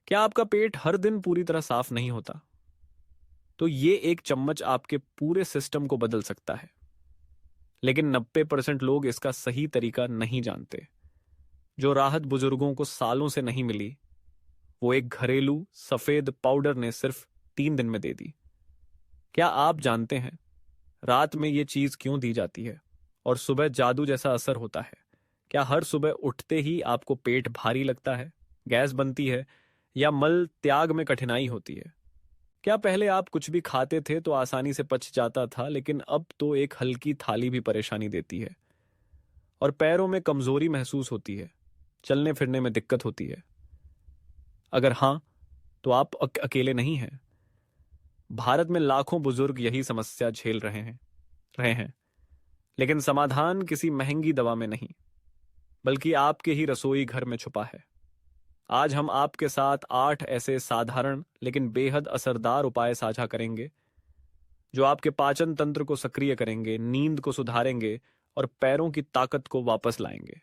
क्या आपका पेट हर दिन पूरी तरह साफ नहीं होता? तो ये एक चम्मच आपके पूरे सिस्टम को बदल सकता है। लेकिन 90% लोग इसका सही तरीका नहीं जानते। जो राहत बुजुर्गों को सालों से नहीं मिली, वो एक घरेलू सफेद पाउडर ने सिर्फ 3 दिन में दे दी। क्या आप जानते हैं रात में ये चीज क्यों दी जाती है और सुबह जादू जैसा असर होता है? क्या हर सुबह उठते ही आपको पेट भारी लगता है, गैस बनती है, या मल त्याग में कठिनाई होती है? क्या पहले आप कुछ भी खाते थे तो आसानी से पच जाता था, लेकिन अब तो एक हल्की थाली भी परेशानी देती है? और पैरों में कमजोरी महसूस होती है, चलने फिरने में दिक्कत होती है? अगर हाँ, तो आप अकेले नहीं हैं। भारत में लाखों बुजुर्ग यही समस्या झेल रहे हैं। लेकिन समाधान किसी महंगी दवा में नहीं, बल्कि आपके ही रसोई घर में छुपा है। आज हम आपके साथ 8 ऐसे साधारण लेकिन बेहद असरदार उपाय साझा करेंगे जो आपके पाचन तंत्र को सक्रिय करेंगे, नींद को सुधारेंगे और पैरों की ताकत को वापस लाएंगे।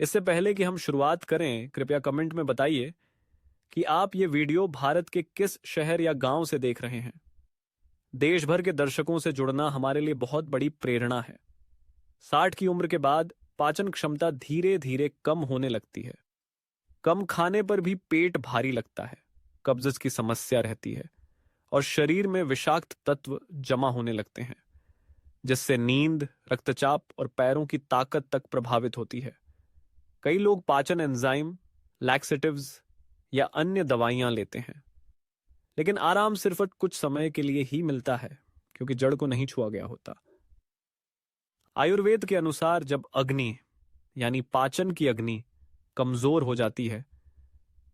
इससे पहले कि हम शुरुआत करें, कृपया कमेंट में बताइए कि आप ये वीडियो भारत के किस शहर या गांव से देख रहे हैं। देश भर के दर्शकों से जुड़ना हमारे लिए बहुत बड़ी प्रेरणा है। 60 की उम्र के बाद पाचन क्षमता धीरे धीरे कम होने लगती है। कम खाने पर भी पेट भारी लगता है, कब्ज की समस्या रहती है और शरीर में विषाक्त तत्व जमा होने लगते हैं, जिससे नींद, रक्तचाप और पैरों की ताकत तक प्रभावित होती है। कई लोग पाचन एंजाइम, लैक्सेटिव्स या अन्य दवाइयां लेते हैं, लेकिन आराम सिर्फ कुछ समय के लिए ही मिलता है, क्योंकि जड़ को नहीं छुआ गया होता। आयुर्वेद के अनुसार जब अग्नि यानी पाचन की अग्नि कमजोर हो जाती है,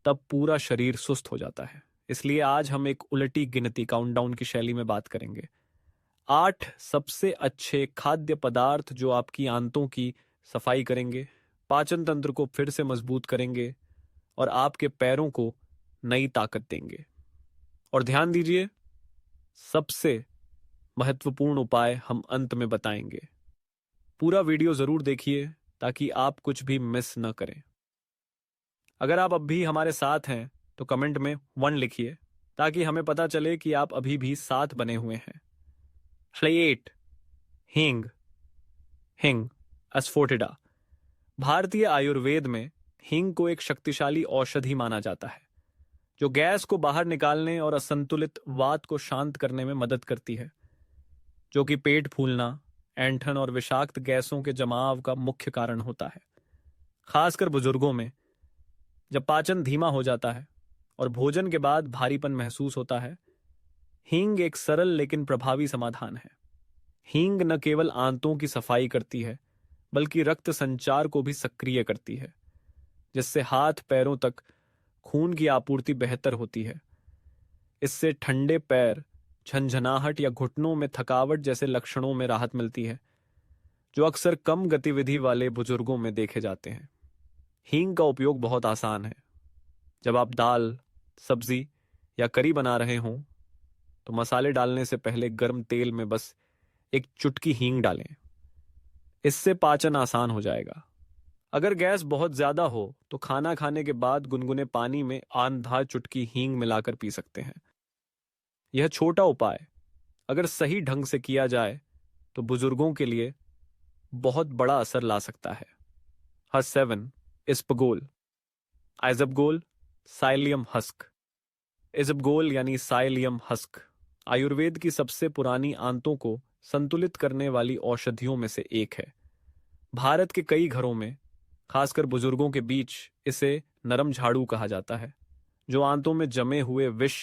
तब पूरा शरीर सुस्त हो जाता है। इसलिए आज हम एक उलटी गिनती काउंटडाउन की शैली में बात करेंगे। 8 सबसे अच्छे खाद्य पदार्थ जो आपकी आंतों की सफाई करेंगे, पाचन तंत्र को फिर से मजबूत करेंगे और आपके पैरों को नई ताकत देंगे। और ध्यान दीजिए, सबसे महत्वपूर्ण उपाय हम अंत में बताएंगे। पूरा वीडियो जरूर देखिए ताकि आप कुछ भी मिस न करें। अगर आप अब भी हमारे साथ हैं तो कमेंट में 1 लिखिए, ताकि हमें पता चले कि आप अभी भी साथ बने हुए हैं। फ्लेट हींग हिंग एस्फोटिडा। भारतीय आयुर्वेद में हींग को एक शक्तिशाली औषधि माना जाता है, जो गैस को बाहर निकालने और असंतुलित वात को शांत करने में मदद करती है, जो कि पेट फूलना, ऐंठन और विषाक्त गैसों के जमाव का मुख्य कारण होता है। खासकर बुजुर्गों में जब पाचन धीमा हो जाता है और भोजन के बाद भारीपन महसूस होता है, हींग एक सरल लेकिन प्रभावी समाधान है। हींग न केवल आंतों की सफाई करती है, बल्कि रक्त संचार को भी सक्रिय करती है, जिससे हाथ पैरों तक खून की आपूर्ति बेहतर होती है। इससे ठंडे पैर, झंझनाहट या घुटनों में थकावट जैसे लक्षणों में राहत मिलती है, जो अक्सर कम गतिविधि वाले बुजुर्गों में देखे जाते हैं। हींग का उपयोग बहुत आसान है। जब आप दाल, सब्जी या करी बना रहे हों, तो मसाले डालने से पहले गर्म तेल में बस एक चुटकी हींग डालें। इससे पाचन आसान हो जाएगा। अगर गैस बहुत ज्यादा हो तो खाना खाने के बाद गुनगुने पानी में आधा चुटकी हींग मिलाकर पी सकते हैं। यह छोटा उपाय अगर सही ढंग से किया जाए तो बुजुर्गों के लिए बहुत बड़ा असर ला सकता है। H7 इस्बगोल, आइजबगोल, psyllium husk. इस्बगोल यानी साइलियम हस्क आयुर्वेद की सबसे पुरानी आंतों को संतुलित करने वाली औषधियों में से एक है। भारत के कई घरों में, खासकर बुजुर्गों के बीच, इसे नरम झाड़ू कहा जाता है, जो आंतों में जमे हुए विष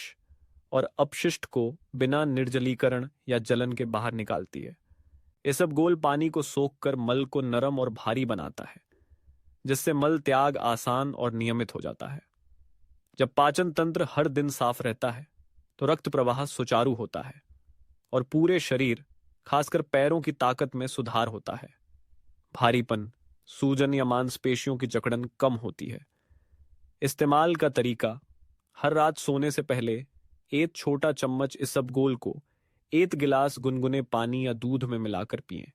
और अपशिष्ट को बिना निर्जलीकरण या जलन के बाहर निकालती है। इसबगोल पानी को सोखकर मल को नरम और भारी बनाता है, जिससे मल त्याग आसान और नियमित हो जाता है। जब पाचन तंत्र हर दिन साफ रहता है तो रक्त प्रवाह सुचारू होता है और पूरे शरीर, खासकर पैरों की ताकत में सुधार होता है। भारीपन, सूजन या मांसपेशियों की जकड़न कम होती है। इस्तेमाल का तरीका: हर रात सोने से पहले एक छोटा चम्मच इसबगोल को 1 गिलास गुनगुने पानी या दूध में मिलाकर पिएं।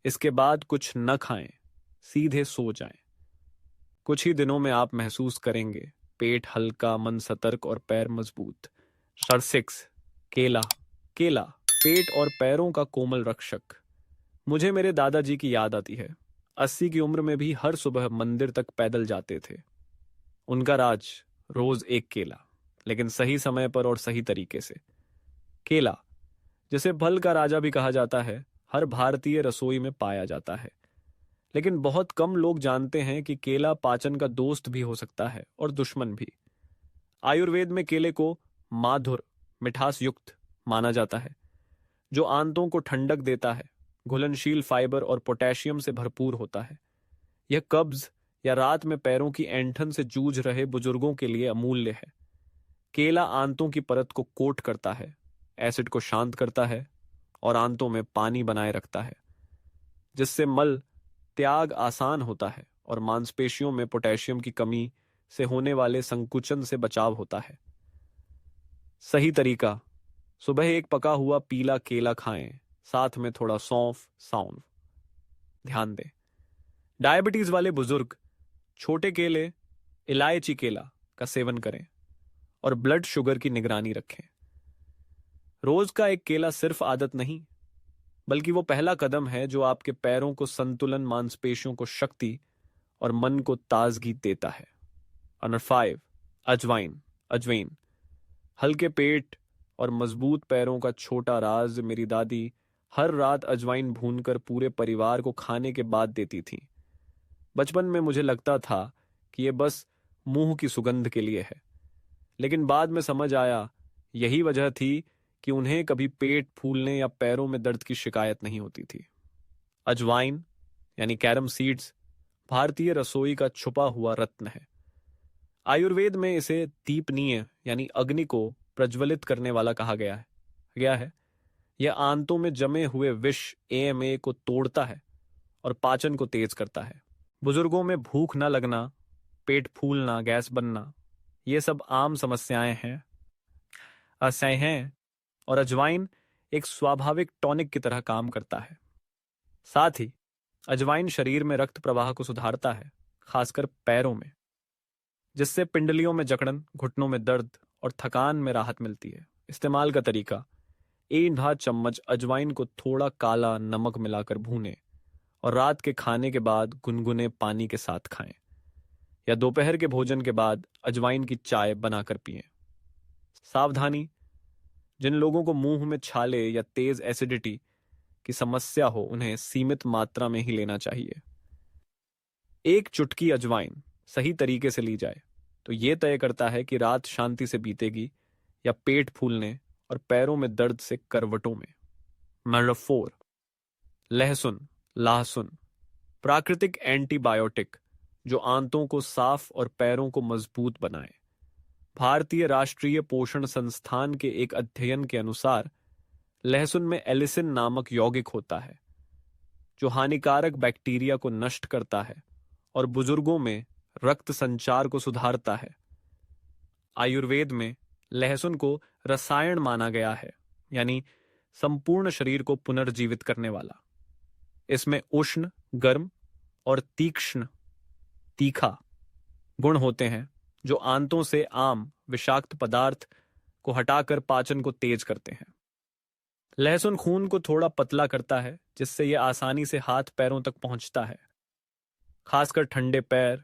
इसके बाद कुछ न खाएं, सीधे सो जाएं। कुछ ही दिनों में आप महसूस करेंगे पेट हल्का, मन सतर्क और पैर मजबूत। नंबर 6, केला। केला पेट और पैरों का कोमल रक्षक। मुझे मेरे दादाजी की याद आती है। 80 की उम्र में भी हर सुबह मंदिर तक पैदल जाते थे। उनका राज, रोज एक केला, लेकिन सही समय पर और सही तरीके से। केला, जिसे फल का राजा भी कहा जाता है, हर भारतीय रसोई में पाया जाता है। लेकिन बहुत कम लोग जानते हैं कि केला पाचन का दोस्त भी हो सकता है और दुश्मन भी। आयुर्वेद में केले को माधुर, मिठास युक्त माना जाता है, जो आंतों को ठंडक देता है, घुलनशील फाइबर और पोटेशियम से भरपूर होता है। यह कब्ज या रात में पैरों की ऐंठन से जूझ रहे बुजुर्गों के लिए अमूल्य है। केला आंतों की परत को कोट करता है, एसिड को शांत करता है और आंतों में पानी बनाए रखता है, जिससे मल त्याग आसान होता है और मांसपेशियों में पोटेशियम की कमी से होने वाले संकुचन से बचाव होता है। सही तरीका, सुबह एक पका हुआ पीला केला खाएं, साथ में थोड़ा सौंफ, सौंफ। ध्यान दें, डायबिटीज वाले बुजुर्ग छोटे केले, इलायची केला का सेवन करें और ब्लड शुगर की निगरानी रखें। रोज का एक केला सिर्फ आदत नहीं, बल्कि वो पहला कदम है जो आपके पैरों को संतुलन, मांसपेशियों को शक्ति और मन को ताजगी देता है। नंबर 5, अजवाइन। अजवाइन हल्के पेट और मजबूत पैरों का छोटा राज। मेरी दादी हर रात अजवाइन भूनकर पूरे परिवार को खाने के बाद देती थी। बचपन में मुझे लगता था कि यह बस मुंह की सुगंध के लिए है, लेकिन बाद में समझ आया यही वजह थी कि उन्हें कभी पेट फूलने या पैरों में दर्द की शिकायत नहीं होती थी। अजवाइन यानी कैरम सीड्स भारतीय रसोई का छुपा हुआ रत्न है। आयुर्वेद में इसे दीपनीय यानी अग्नि को प्रज्वलित करने वाला कहा गया है। यह आंतों में जमे हुए विष एएमए को तोड़ता है और पाचन को तेज करता है। बुजुर्गों में भूख न लगना, पेट फूलना, गैस बनना, ये सब आम समस्याएं हैं और अजवाइन एक स्वाभाविक टॉनिक की तरह काम करता है। साथ ही अजवाइन शरीर में रक्त प्रवाह को सुधारता है, खासकर पैरों में, जिससे पिंडलियों में जकड़न, घुटनों में दर्द और थकान में राहत मिलती है। इस्तेमाल का तरीका, 1 चम्मच अजवाइन को थोड़ा काला नमक मिलाकर भूनें और रात के खाने के बाद गुनगुने पानी के साथ खाएं, या दोपहर के भोजन के बाद अजवाइन की चाय बनाकर पिएं। सावधानी, जिन लोगों को मुंह में छाले या तेज एसिडिटी की समस्या हो, उन्हें सीमित मात्रा में ही लेना चाहिए। 1 चुटकी अजवाइन सही तरीके से ली जाए तो यह तय करता है कि रात शांति से बीतेगी या पेट फूलने और पैरों में दर्द से करवटों में। नंबर 4, लहसुन। प्राकृतिक एंटीबायोटिक जो आंतों को साफ और पैरों को मजबूत बनाए। भारतीय राष्ट्रीय पोषण संस्थान के एक अध्ययन के अनुसार लहसुन में एलिसिन नामक यौगिक होता है, जो हानिकारक बैक्टीरिया को नष्ट करता है और बुजुर्गों में रक्त संचार को सुधारता है। आयुर्वेद में लहसुन को रसायन माना गया है, यानी संपूर्ण शरीर को पुनर्जीवित करने वाला। इसमें उष्ण, गर्म और तीखा गुण होते हैं, जो आंतों से आम विषाक्त पदार्थ को हटाकर पाचन को तेज करते हैं। लहसुन खून को थोड़ा पतला करता है, जिससे यह आसानी से हाथ पैरों तक पहुंचता है, खासकर ठंडे पैर,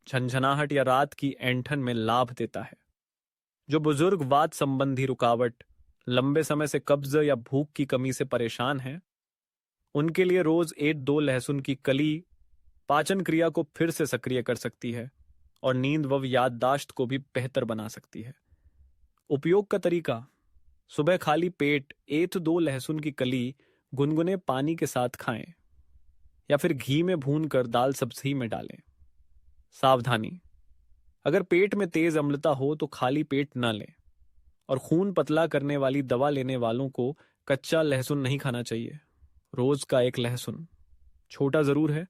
झंझनाहट या रात की ऐंठन में लाभ देता है। जो बुजुर्ग वात संबंधी रुकावट, लंबे समय से कब्ज या भूख की कमी से परेशान हैं, उनके लिए रोज 1-2 लहसुन की कली पाचन क्रिया को फिर से सक्रिय कर सकती है और नींद व याददाश्त को भी बेहतर बना सकती है। उपयोग का तरीका, सुबह खाली पेट 1-2 लहसुन की कली गुनगुने पानी के साथ खाएं या फिर घी में भूनकर दाल सब्जी में डालें। सावधानी, अगर पेट में तेज अम्लता हो तो खाली पेट न लें, और खून पतला करने वाली दवा लेने वालों को कच्चा लहसुन नहीं खाना चाहिए। रोज का 1 लहसुन छोटा जरूर है,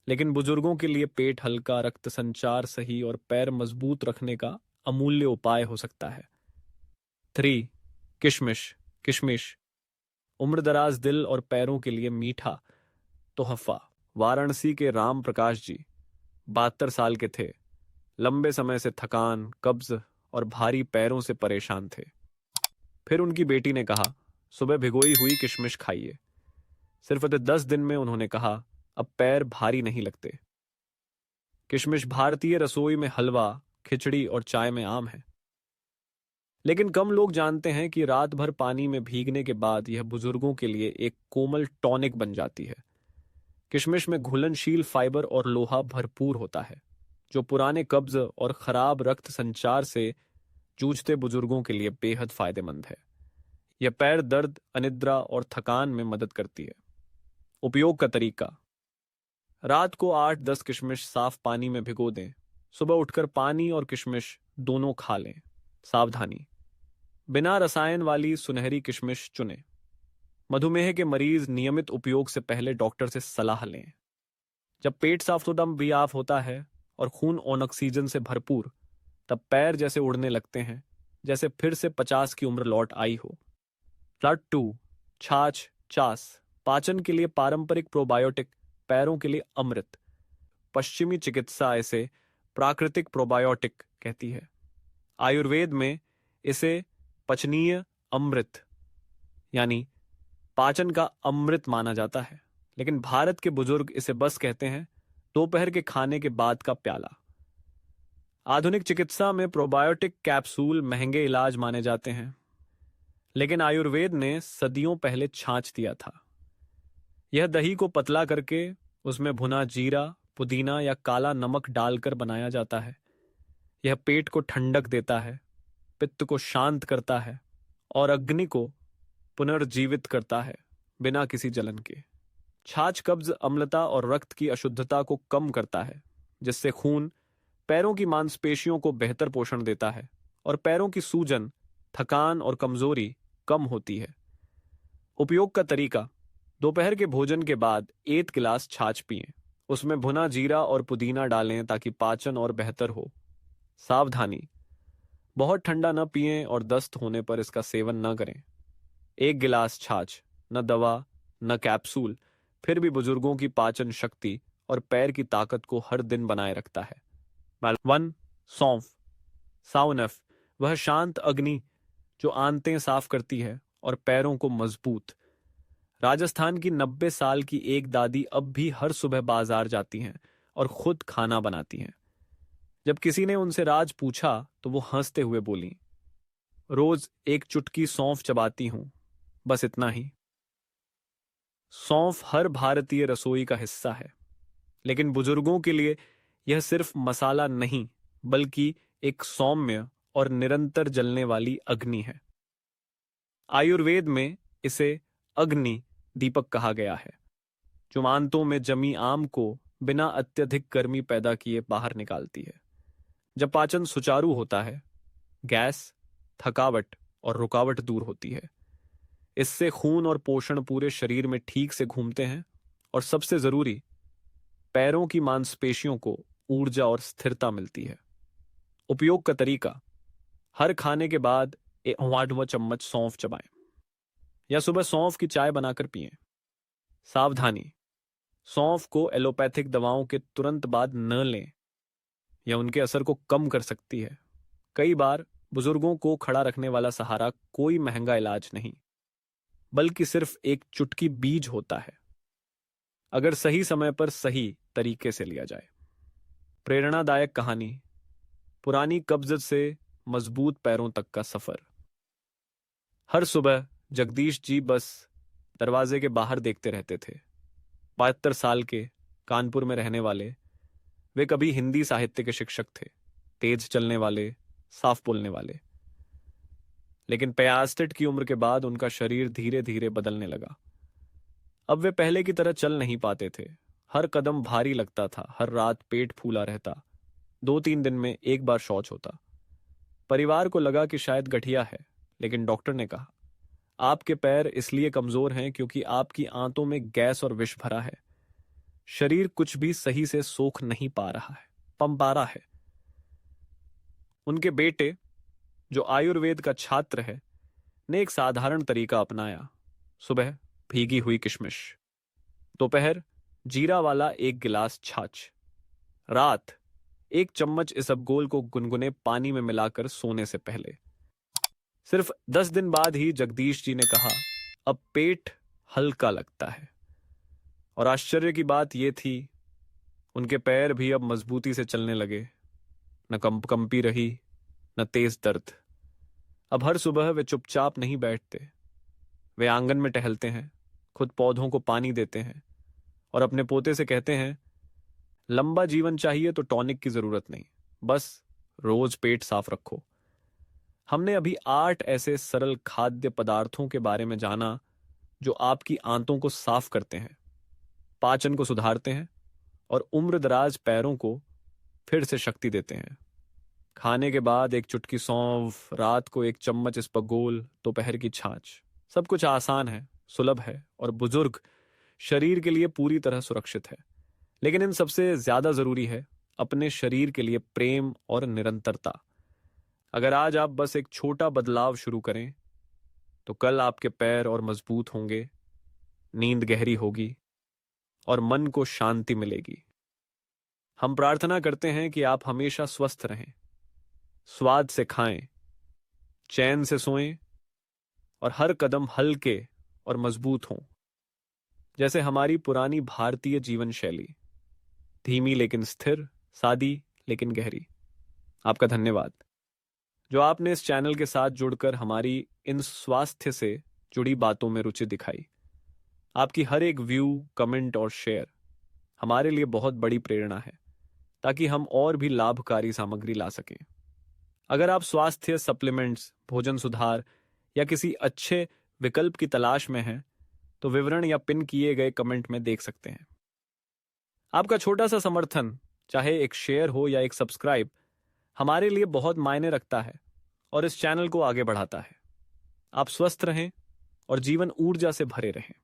लेकिन बुजुर्गों के लिए पेट हल्का, रक्त संचार सही और पैर मजबूत रखने का अमूल्य उपाय हो सकता है। 3, किशमिश उम्रदराज दिल और पैरों के लिए मीठा तोहफा। वाराणसी के राम प्रकाश जी 72 साल के थे, लंबे समय से थकान, कब्ज और भारी पैरों से परेशान थे। फिर उनकी बेटी ने कहा, सुबह भिगोई हुई किशमिश खाइए। सिर्फ 10 दिन में उन्होंने कहा, अब पैर भारी नहीं लगते। किशमिश भारतीय रसोई में हलवा, खिचड़ी और चाय में आम है। लेकिन कम लोग जानते हैं कि रात भर पानी में भीगने के बाद यह बुजुर्गों के लिए एक कोमल टॉनिक बन जाती है। किशमिश में घुलनशील फाइबर और लोहा भरपूर होता है, जो पुराने कब्ज और खराब रक्त संचार से जूझते बुजुर्गों के लिए बेहद फायदेमंद है। यह पैर दर्द, अनिद्रा और थकान में मदद करती है। उपयोग का तरीका: रात को 8-10 किशमिश साफ पानी में भिगो दें। सुबह उठकर पानी और किशमिश दोनों खा लें। सावधानी: बिना रसायन वाली सुनहरी किशमिश चुनें। मधुमेह के मरीज नियमित उपयोग से पहले डॉक्टर से सलाह लें। जब पेट साफ होता है और खून और ऑक्सीजन से भरपूर, तब पैर जैसे उड़ने लगते हैं, जैसे फिर से 50 की उम्र लौट आई हो। फ्लड 2, छाछ, चास, पाचन के लिए पारंपरिक प्रोबायोटिक, पैरों के लिए अमृत। पश्चिमी चिकित्सा इसे प्राकृतिक प्रोबायोटिक कहती है। आयुर्वेद में इसे पचनीय अमृत यानी पाचन का अमृत माना जाता है। लेकिन भारत के बुजुर्ग इसे बस कहते हैं दोपहर के खाने के बाद का प्याला। आधुनिक चिकित्सा में प्रोबायोटिक कैप्सूल महंगे इलाज माने जाते हैं, लेकिन आयुर्वेद ने सदियों पहले छाछ दिया था। यह दही को पतला करके उसमें भुना जीरा, पुदीना या काला नमक डालकर बनाया जाता है। यह पेट को ठंडक देता है, पित्त को शांत करता है और अग्नि को पुनर्जीवित करता है बिना किसी जलन के। छाछ कब्ज, अम्लता और रक्त की अशुद्धता को कम करता है, जिससे खून पैरों की मांसपेशियों को बेहतर पोषण देता है और पैरों की सूजन, थकान और कमजोरी कम होती है। उपयोग का तरीका: दोपहर के भोजन के बाद 1 गिलास छाछ पिएं। उसमें भुना जीरा और पुदीना डालें ताकि पाचन और बेहतर हो। सावधानी: बहुत ठंडा न पिएं और दस्त होने पर इसका सेवन न करें। 1 गिलास छाछ, न दवा न कैप्सूल, फिर भी बुजुर्गों की पाचन शक्ति और पैर की ताकत को हर दिन बनाए रखता है। 1. सौंफ, साउनफ, वह शांत अग्नि जो आंतें साफ करती है और पैरों को मजबूत। राजस्थान की 90 साल की एक दादी अब भी हर सुबह बाजार जाती हैं और खुद खाना बनाती हैं। जब किसी ने उनसे राज पूछा तो वो हंसते हुए बोली, रोज 1 चुटकी सौंफ चबाती हूं, बस इतना ही। सौंफ हर भारतीय रसोई का हिस्सा है, लेकिन बुजुर्गों के लिए यह सिर्फ मसाला नहीं, बल्कि एक सौम्य और निरंतर जलने वाली अग्नि है। आयुर्वेद में इसे अग्नि दीपक कहा गया है, जो आंतों में जमी आम को बिना अत्यधिक गर्मी पैदा किए बाहर निकालती है। जब पाचन सुचारू होता है, गैस, थकावट और रुकावट दूर होती है। इससे खून और पोषण पूरे शरीर में ठीक से घूमते हैं और सबसे जरूरी, पैरों की मांसपेशियों को ऊर्जा और स्थिरता मिलती है। उपयोग का तरीका: हर खाने के बाद 1 चम्मच सौंफ चबाएं या सुबह सौंफ की चाय बनाकर पिएं। सावधानी: सौंफ को एलोपैथिक दवाओं के तुरंत बाद न लें, यह उनके असर को कम कर सकती है। कई बार बुजुर्गों को खड़ा रखने वाला सहारा कोई महंगा इलाज नहीं, बल्कि सिर्फ 1 चुटकी बीज होता है, अगर सही समय पर सही तरीके से लिया जाए। प्रेरणादायक कहानी: पुरानी कब्ज से मजबूत पैरों तक का सफर। हर सुबह जगदीश जी बस दरवाजे के बाहर देखते रहते थे। 72 साल के, कानपुर में रहने वाले। वे कभी हिंदी साहित्य के शिक्षक थे, तेज चलने वाले, साफ बोलने वाले। लेकिन 65 की उम्र के बाद उनका शरीर धीरे धीरे बदलने लगा। अब वे पहले की तरह चल नहीं पाते थे। हर कदम भारी लगता था, हर रात पेट फूला रहता, 2-3 दिन में एक बार शौच होता। परिवार को लगा कि शायद गठिया है, लेकिन डॉक्टर ने कहा, आपके पैर इसलिए कमजोर हैं क्योंकि आपकी आंतों में गैस और विष भरा है। शरीर कुछ भी सही से सोख नहीं पा रहा है, पा रहा है। उनके बेटे, जो आयुर्वेद का छात्र है, ने एक साधारण तरीका अपनाया। सुबह भीगी हुई किशमिश, दोपहर जीरा वाला 1 गिलास छाछ, रात 1 चम्मच इसबगोल को गुनगुने पानी में मिलाकर सोने से पहले। सिर्फ 10 दिन बाद ही जगदीश जी ने कहा, अब पेट हल्का लगता है। और आश्चर्य की बात यह थी, उनके पैर भी अब मजबूती से चलने लगे। न कंपी रही, न तेज दर्द। अब हर सुबह वे चुपचाप नहीं बैठते। वे आंगन में टहलते हैं, खुद पौधों को पानी देते हैं और अपने पोते से कहते हैं, लंबा जीवन चाहिए तो टॉनिक की जरूरत नहीं, बस रोज पेट साफ रखो। हमने अभी 8 ऐसे सरल खाद्य पदार्थों के बारे में जाना जो आपकी आंतों को साफ करते हैं, पाचन को सुधारते हैं और उम्रदराज पैरों को फिर से शक्ति देते हैं। खाने के बाद 1 चुटकी सौंफ, रात को 1 चम्मच इसबगोल, दोपहर की छाछ। सब कुछ आसान है, सुलभ है और बुजुर्ग शरीर के लिए पूरी तरह सुरक्षित है। लेकिन इन सबसे ज्यादा जरूरी है अपने शरीर के लिए प्रेम और निरंतरता। अगर आज आप बस एक छोटा बदलाव शुरू करें तो कल आपके पैर और मजबूत होंगे, नींद गहरी होगी और मन को शांति मिलेगी। हम प्रार्थना करते हैं कि आप हमेशा स्वस्थ रहें, स्वाद से खाएं, चैन से सोएं और हर कदम हल्के और मजबूत हों, जैसे हमारी पुरानी भारतीय जीवन शैली, धीमी लेकिन स्थिर, सादी लेकिन गहरी। आपका धन्यवाद जो आपने इस चैनल के साथ जुड़कर हमारी इन स्वास्थ्य से जुड़ी बातों में रुचि दिखाई। आपकी हर एक व्यू, कमेंट और शेयर हमारे लिए बहुत बड़ी प्रेरणा है, ताकि हम और भी लाभकारी सामग्री ला सकें। अगर आप स्वास्थ्य सप्लीमेंट्स, भोजन सुधार या किसी अच्छे विकल्प की तलाश में हैं, तो विवरण या पिन किए गए कमेंट में देख सकते हैं। आपका छोटा सा समर्थन, चाहे एक शेयर हो या एक सब्सक्राइब, हमारे लिए बहुत मायने रखता है और इस चैनल को आगे बढ़ाता है। आप स्वस्थ रहें और जीवन ऊर्जा से भरे रहें।